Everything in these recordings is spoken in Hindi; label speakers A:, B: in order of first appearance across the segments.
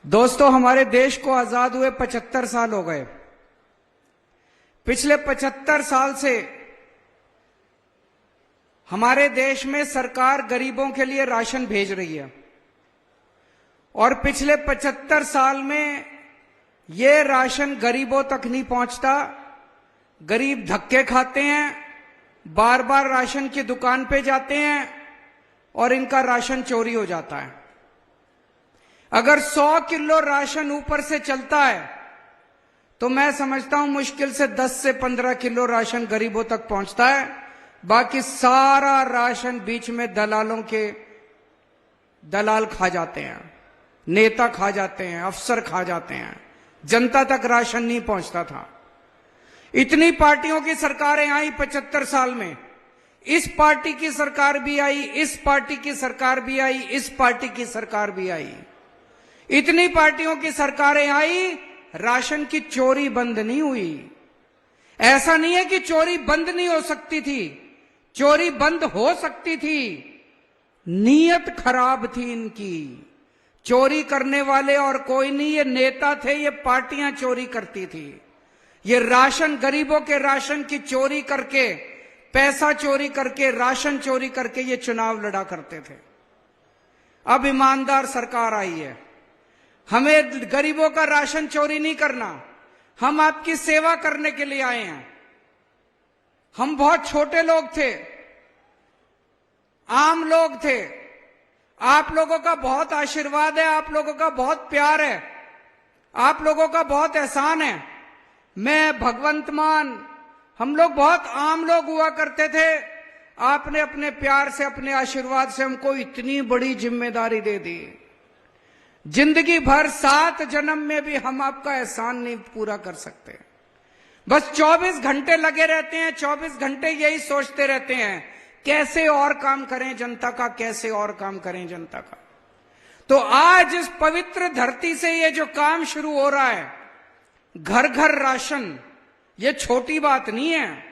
A: दोस्तों, हमारे देश को आजाद हुए 75 साल हो गए। पिछले 75 साल से हमारे देश में सरकार गरीबों के लिए राशन भेज रही है और पिछले 75 साल में ये राशन गरीबों तक नहीं पहुंचता। गरीब धक्के खाते हैं, बार बार राशन की दुकान पे जाते हैं और इनका राशन चोरी हो जाता है। अगर 100 किलो राशन ऊपर से चलता है तो मैं समझता हूं मुश्किल से 10 से 15 किलो राशन गरीबों तक पहुंचता है। बाकी सारा राशन बीच में दलाल खा जाते हैं, नेता खा जाते हैं, अफसर खा जाते हैं। जनता तक राशन नहीं पहुंचता था। इतनी पार्टियों की सरकारें आई 75 साल में। इस पार्टी की सरकार भी आई, इस पार्टी की सरकार भी आई, इस पार्टी की सरकार भी आई। इतनी पार्टियों की सरकारें आई, राशन की चोरी बंद नहीं हुई। ऐसा नहीं है कि चोरी बंद नहीं हो सकती थी, चोरी बंद हो सकती थी। नीयत खराब थी इनकी। चोरी करने वाले और कोई नहीं, ये नेता थे, ये पार्टियां चोरी करती थी। ये राशन, गरीबों के राशन की चोरी करके, पैसा चोरी करके, राशन चोरी करके ये चुनाव लड़ा करते थे। अब ईमानदार सरकार आई है। हमें गरीबों का राशन चोरी नहीं करना, हम आपकी सेवा करने के लिए आए हैं। हम बहुत छोटे लोग थे, आम लोग थे। आप लोगों का बहुत आशीर्वाद है, आप लोगों का बहुत प्यार है, आप लोगों का बहुत एहसान है। मैं, भगवंत मान, हम लोग बहुत आम लोग हुआ करते थे। आपने अपने प्यार से, अपने आशीर्वाद से हमको इतनी बड़ी जिम्मेदारी दे दी। जिंदगी भर 7 जन्म में भी हम आपका एहसान नहीं पूरा कर सकते। बस 24 घंटे लगे रहते हैं, 24 घंटे यही सोचते रहते हैं कैसे और काम करें जनता का, कैसे और काम करें जनता का। तो आज इस पवित्र धरती से ये जो काम शुरू हो रहा है, घर घर राशन, ये छोटी बात नहीं है।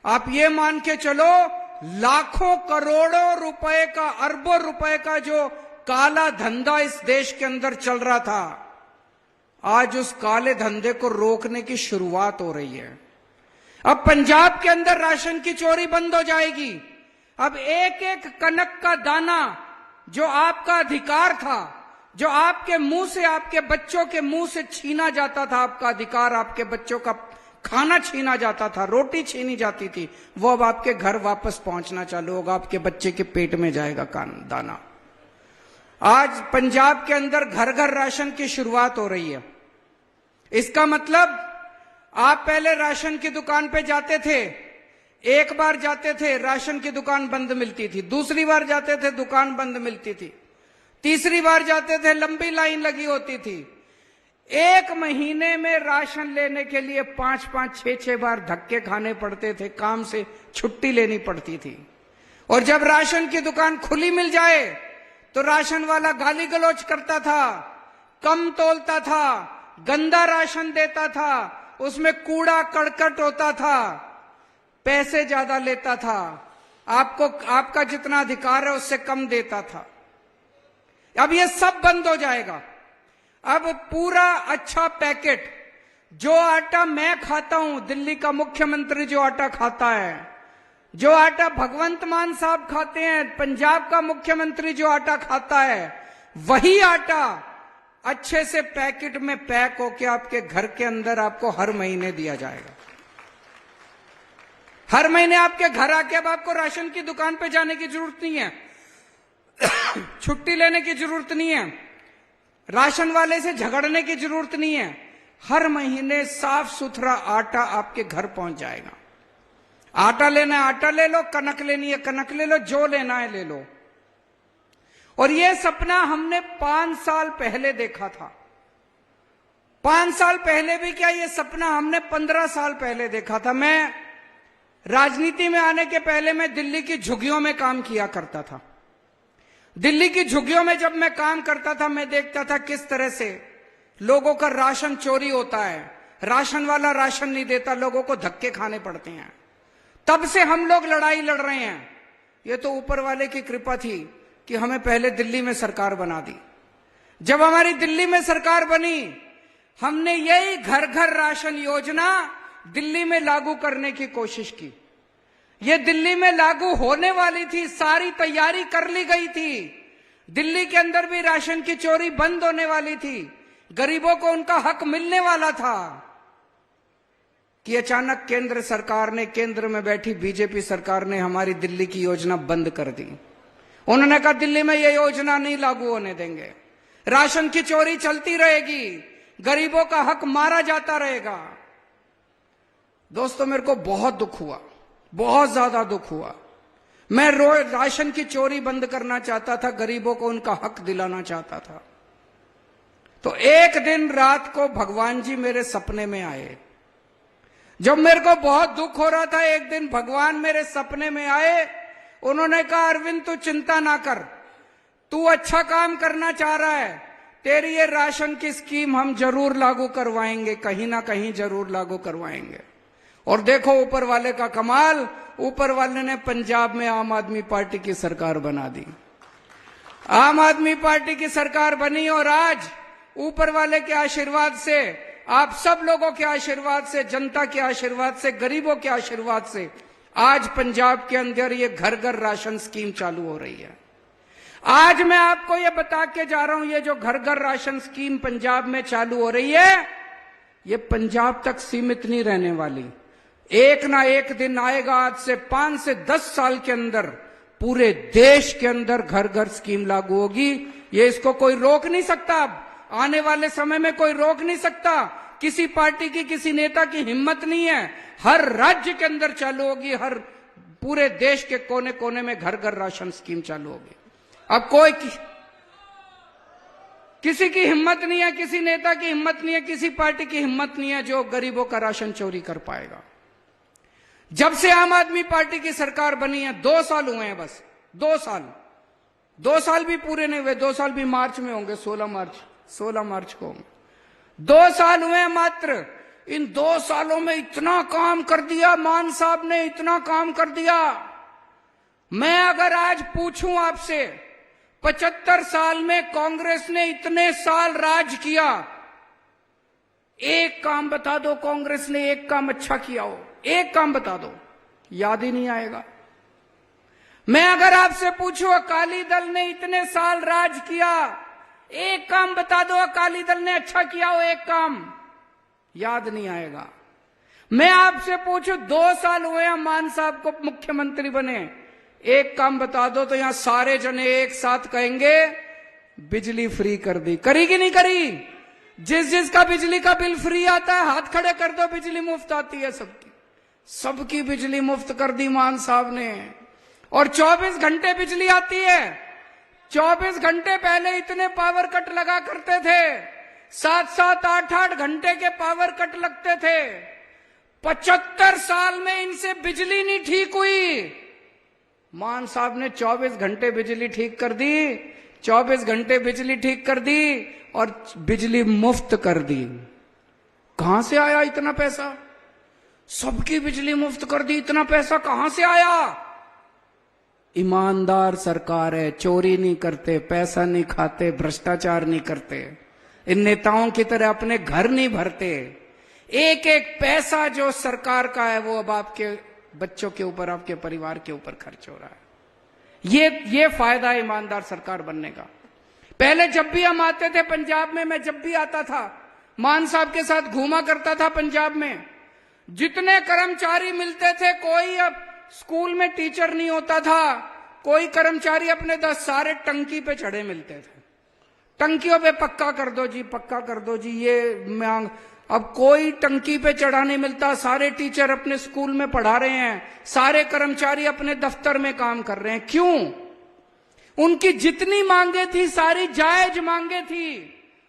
A: आप ये मान के चलो, लाखों करोड़ों रुपए का, अरबों रुपए का जो काला धंधा इस देश के अंदर चल रहा था, आज उस काले धंधे को रोकने की शुरुआत हो रही है। अब पंजाब के अंदर राशन की चोरी बंद हो जाएगी। अब एक एक कनक का दाना जो आपका अधिकार था, जो आपके मुंह से, आपके बच्चों के मुंह से छीना जाता था, आपका अधिकार, आपके बच्चों का खाना छीना जाता था, रोटी छीनी जाती थी, वो अब आपके घर वापस पहुंचना चालू होगा, आपके बच्चे के पेट में जाएगा दाना। आज पंजाब के अंदर घर घर राशन की शुरुआत हो रही है। इसका मतलब आप पहले राशन की दुकान पे जाते थे, एक बार जाते थे राशन की दुकान बंद मिलती थी, दूसरी बार जाते थे दुकान बंद मिलती थी, तीसरी बार जाते थे लंबी लाइन लगी होती थी। एक महीने में राशन लेने के लिए 5-5, 6-6 बार धक्के खाने पड़ते थे, काम से छुट्टी लेनी पड़ती थी। और जब राशन की दुकान खुली मिल जाए तो राशन वाला गाली गलौज करता था, कम तोलता था, गंदा राशन देता था, उसमें कूड़ा करकट होता था, पैसे ज्यादा लेता था, आपको आपका जितना अधिकार है उससे कम देता था। अब ये सब बंद हो जाएगा। अब पूरा अच्छा पैकेट, जो आटा मैं खाता हूं, दिल्ली का मुख्यमंत्री जो आटा खाता है, जो आटा भगवंत मान साहब खाते हैं, पंजाब का मुख्यमंत्री जो आटा खाता है, वही आटा अच्छे से पैकेट में पैक होके आपके घर के अंदर आपको हर महीने दिया जाएगा। हर महीने आपके घर आके अब आपको राशन की दुकान पे जाने की जरूरत नहीं है, छुट्टी लेने की जरूरत नहीं है, राशन वाले से झगड़ने की जरूरत नहीं है। हर महीने साफ सुथरा आटा आपके घर पहुंच जाएगा। आटा लेना है आटा ले लो, कनक लेनी है कनक ले लो, जो लेना है ले लो। और ये सपना हमने 5 साल पहले देखा था। 5 साल पहले भी क्या, ये सपना हमने 15 साल पहले देखा था। मैं राजनीति में आने के पहले मैं दिल्ली की झुग्गियों में काम किया करता था। दिल्ली की झुग्गियों में जब मैं काम करता था, मैं देखता था किस तरह से लोगों का राशन चोरी होता है, राशन वाला राशन नहीं देता, लोगों को धक्के खाने पड़ते हैं। तब से हम लोग लड़ाई लड़ रहे हैं। ये तो ऊपर वाले की कृपा थी कि हमें पहले दिल्ली में सरकार बना दी। जब हमारी दिल्ली में सरकार बनी, हमने यही घर घर राशन योजना दिल्ली में लागू करने की कोशिश की। ये दिल्ली में लागू होने वाली थी, सारी तैयारी कर ली गई थी। दिल्ली के अंदर भी राशन की चोरी बंद होने वाली थी, गरीबों को उनका हक मिलने वाला था कि अचानक केंद्र सरकार ने, केंद्र में बैठी बीजेपी सरकार ने हमारी दिल्ली की योजना बंद कर दी। उन्होंने कहा दिल्ली में ये योजना नहीं लागू होने देंगे, राशन की चोरी चलती रहेगी, गरीबों का हक मारा जाता रहेगा। दोस्तों, मेरे को बहुत दुख हुआ, बहुत ज्यादा दुख हुआ। मैं रोज राशन की चोरी बंद करना चाहता था, गरीबों को उनका हक दिलाना चाहता था। तो एक दिन रात को भगवान जी मेरे सपने में आए। जब मेरे को बहुत दुख हो रहा था, एक दिन भगवान मेरे सपने में आए। उन्होंने कहा अरविंद तू चिंता ना कर, तू अच्छा काम करना चाह रहा है, तेरी ये राशन की स्कीम हम जरूर लागू करवाएंगे, कहीं ना कहीं जरूर लागू करवाएंगे। और देखो ऊपर वाले का कमाल, ऊपर वाले ने पंजाब में आम आदमी पार्टी की सरकार बना दी। आम आदमी पार्टी की सरकार बनी और आज ऊपर वाले के आशीर्वाद से, आप सब लोगों के आशीर्वाद से, जनता के आशीर्वाद से, गरीबों के आशीर्वाद से आज पंजाब के अंदर ये घर घर राशन स्कीम चालू हो रही है। आज मैं आपको ये बता के जा रहा हूं, ये जो घर घर राशन स्कीम पंजाब में चालू हो रही है, ये पंजाब तक सीमित नहीं रहने वाली। एक ना एक दिन आएगा, आज से 5 से 10 साल के अंदर पूरे देश के अंदर घर घर स्कीम लागू होगी। ये इसको कोई रोक नहीं सकता। अब आने वाले समय में कोई रोक नहीं सकता। किसी पार्टी की, किसी नेता की हिम्मत नहीं है। हर राज्य के अंदर चालू होगी, हर पूरे देश के कोने कोने में घर घर राशन स्कीम चालू होगी। अब कोई किसी की हिम्मत नहीं है, किसी नेता की हिम्मत नहीं है, किसी पार्टी की हिम्मत नहीं है जो गरीबों का राशन चोरी कर पाएगा। जब से आम आदमी पार्टी की सरकार बनी है, 2 साल हुए हैं बस, 2 साल, 2 साल भी पूरे नहीं हुए, 2 साल भी मार्च में होंगे, 16 मार्च को होंगे। 2 साल हुए हैं मात्र। इन 2 सालों में इतना काम कर दिया, मान साहब ने इतना काम कर दिया। मैं अगर आज पूछूं आपसे, 75 साल में कांग्रेस ने इतने साल राज किया, एक काम बता दो कांग्रेस ने एक काम अच्छा किया हो, एक काम बता दो, याद ही नहीं आएगा। मैं अगर आपसे पूछूं अकाली दल ने इतने साल राज किया, एक काम बता दो अकाली दल ने अच्छा किया हो, एक काम, याद नहीं आएगा। मैं आपसे पूछूं 2 साल हुए हैं मान साहब को मुख्यमंत्री बने, एक काम बता दो तो यहां सारे जने एक साथ कहेंगे बिजली फ्री कर दी। करी कि नहीं करी? जिसका बिजली का बिल फ्री आता है हाथ खड़े कर दो, बिजली मुफ्त आती है सबकी, सबकी बिजली मुफ्त कर दी मान साहब ने। और 24 घंटे बिजली आती है। 24 घंटे पहले इतने पावर कट लगा करते थे, 7-7, 8-8 घंटे के पावर कट लगते थे। 75 साल में इनसे बिजली नहीं ठीक हुई। मान साहब ने 24 घंटे बिजली ठीक कर दी, 24 घंटे बिजली ठीक कर दी और बिजली मुफ्त कर दी। कहां से आया इतना पैसा? सबकी बिजली मुफ्त कर दी, इतना पैसा कहां से आया? ईमानदार सरकार है, चोरी नहीं करते, पैसा नहीं खाते, भ्रष्टाचार नहीं करते, इन नेताओं की तरह अपने घर नहीं भरते। एक एक पैसा जो सरकार का है वो अब आपके बच्चों के ऊपर, आपके परिवार के ऊपर खर्च हो रहा है। ये फायदा है ईमानदार सरकार बनने का। पहले जब भी हम आते थे पंजाब में, मैं जब भी आता था मान साहब के साथ घूमा करता था पंजाब में, जितने कर्मचारी मिलते थे, कोई अब स्कूल में टीचर नहीं होता था, कोई कर्मचारी अपने 10 सारे टंकी पे चढ़े मिलते थे। टंकियों पे पक्का कर दो जी, पक्का कर दो जी, ये मांग। अब कोई टंकी पे चढ़ा नहीं मिलता, सारे टीचर अपने स्कूल में पढ़ा रहे हैं, सारे कर्मचारी अपने दफ्तर में काम कर रहे हैं। क्यों? उनकी जितनी मांगे थी सारी जायज मांगे थी,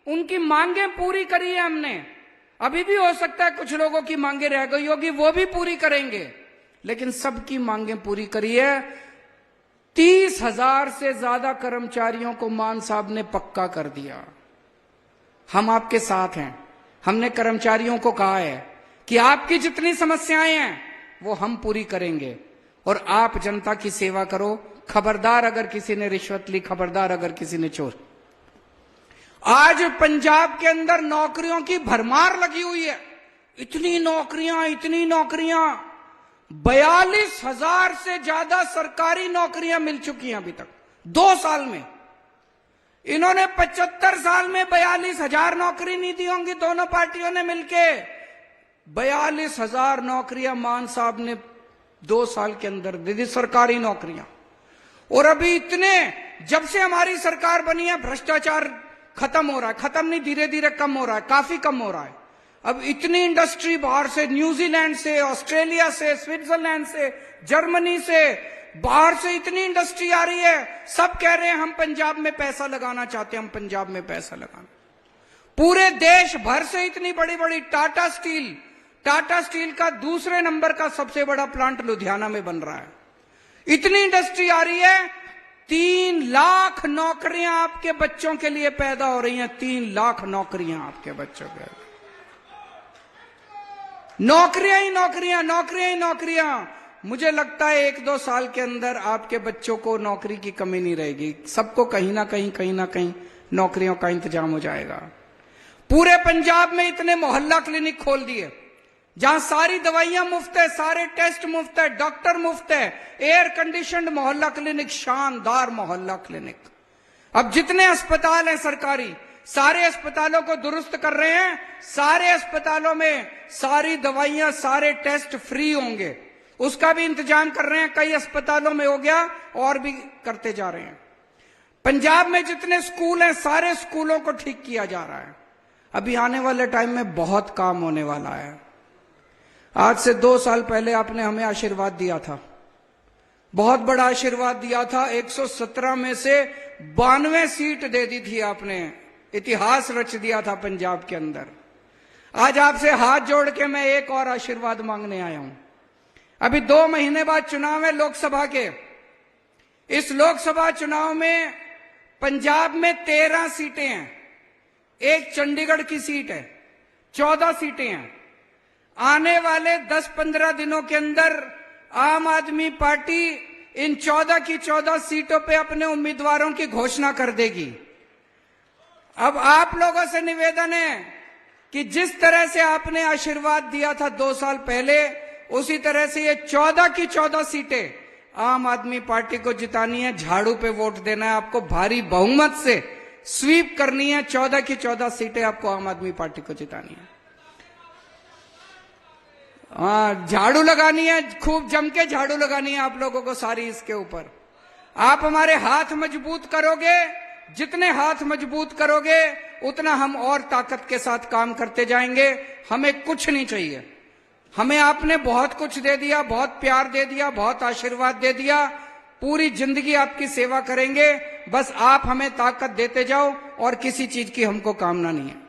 A: उनकी मांगे पूरी करी है हमने। अभी भी हो सकता है कुछ लोगों की मांगे रह गई होगी, वो भी पूरी करेंगे, लेकिन सबकी मांगे पूरी करी है। 30,000 से ज्यादा कर्मचारियों को मान साहब ने पक्का कर दिया। हम आपके साथ हैं। हमने कर्मचारियों को कहा है कि आपकी जितनी समस्याएं हैं वो हम पूरी करेंगे और आप जनता की सेवा करो। खबरदार अगर किसी ने रिश्वत ली, खबरदार अगर किसी ने चोर। आज पंजाब के अंदर नौकरियों की भरमार लगी हुई है। इतनी नौकरियां 42,000 से ज्यादा सरकारी नौकरियां मिल चुकी हैं अभी तक 2 साल में। इन्होंने 75 साल में 42,000 नौकरी नहीं दी होंगी दोनों पार्टियों ने मिलके। 42,000 नौकरियां मान साहब ने 2 साल के अंदर दे दी, सरकारी नौकरियां। और अभी इतने, जब से हमारी सरकार बनी है भ्रष्टाचार खत्म हो रहा है, खत्म नहीं, धीरे धीरे कम हो रहा है, काफी कम हो रहा है। अब इतनी इंडस्ट्री बाहर से, न्यूजीलैंड से, ऑस्ट्रेलिया से, स्विट्जरलैंड से, जर्मनी से, बाहर से इतनी इंडस्ट्री आ रही है। सब कह रहे हैं हम पंजाब में पैसा लगाना चाहते हैं, हम पंजाब में पैसा लगाना। पूरे देश भर से इतनी बड़ी बड़ी टाटा स्टील का दूसरे नंबर का सबसे बड़ा प्लांट लुधियाना में बन रहा है। इतनी इंडस्ट्री आ रही है। 3 लाख नौकरियां आपके बच्चों के लिए पैदा हो रही हैं। 3 लाख नौकरियां आपके बच्चों के, नौकरियां ही नौकरियां। मुझे लगता है 1-2 साल के अंदर आपके बच्चों को नौकरी की कमी नहीं रहेगी। सबको कहीं ना कहीं नौकरियों का इंतजाम हो जाएगा। पूरे पंजाब में इतने मोहल्ला क्लिनिक खोल दिए जहां सारी दवाइयां मुफ्त है, सारे टेस्ट मुफ्त है, डॉक्टर मुफ्त है, एयर कंडीशनड मोहल्ला क्लिनिक, शानदार मोहल्ला क्लिनिक। अब जितने अस्पताल हैं सरकारी, सारे अस्पतालों को दुरुस्त कर रहे हैं। सारे अस्पतालों में सारी दवाइयां, सारे टेस्ट फ्री होंगे, उसका भी इंतजाम कर रहे हैं। कई अस्पतालों में हो गया और भी करते जा रहे हैं। पंजाब में जितने स्कूल हैं, सारे स्कूलों को ठीक किया जा रहा है। अभी आने वाले टाइम में बहुत काम होने वाला है। आज से 2 साल पहले आपने हमें आशीर्वाद दिया था, बहुत बड़ा आशीर्वाद दिया था। 117 में से 92 सीट दे दी थी आपने, इतिहास रच दिया था पंजाब के अंदर। आज आपसे हाथ जोड़ के मैं एक और आशीर्वाद मांगने आया हूं। अभी 2 महीने बाद चुनाव है लोकसभा के। इस लोकसभा चुनाव में पंजाब में 13 सीटें हैं, एक चंडीगढ़ की सीट है, 14 सीटें हैं। आने वाले 10-15 दिनों के अंदर आम आदमी पार्टी इन 14 की 14 सीटों पे अपने उम्मीदवारों की घोषणा कर देगी। अब आप लोगों से निवेदन है कि जिस तरह से आपने आशीर्वाद दिया था 2 साल पहले, उसी तरह से ये 14 की 14 सीटें आम आदमी पार्टी को जितानी है। झाड़ू पे वोट देना है आपको, भारी बहुमत से स्वीप करनी है। 14 की 14 सीटें आपको आम आदमी पार्टी को जितानी है। हाँ, झाड़ू लगानी है, खूब जम के झाड़ू लगानी है आप लोगों को सारी इसके ऊपर। आप हमारे हाथ मजबूत करोगे, जितने हाथ मजबूत करोगे उतना हम और ताकत के साथ काम करते जाएंगे। हमें कुछ नहीं चाहिए, हमें आपने बहुत कुछ दे दिया, बहुत प्यार दे दिया, बहुत आशीर्वाद दे दिया। पूरी जिंदगी आपकी सेवा करेंगे, बस आप हमें ताकत देते जाओ और किसी चीज की हमको कामना नहीं है।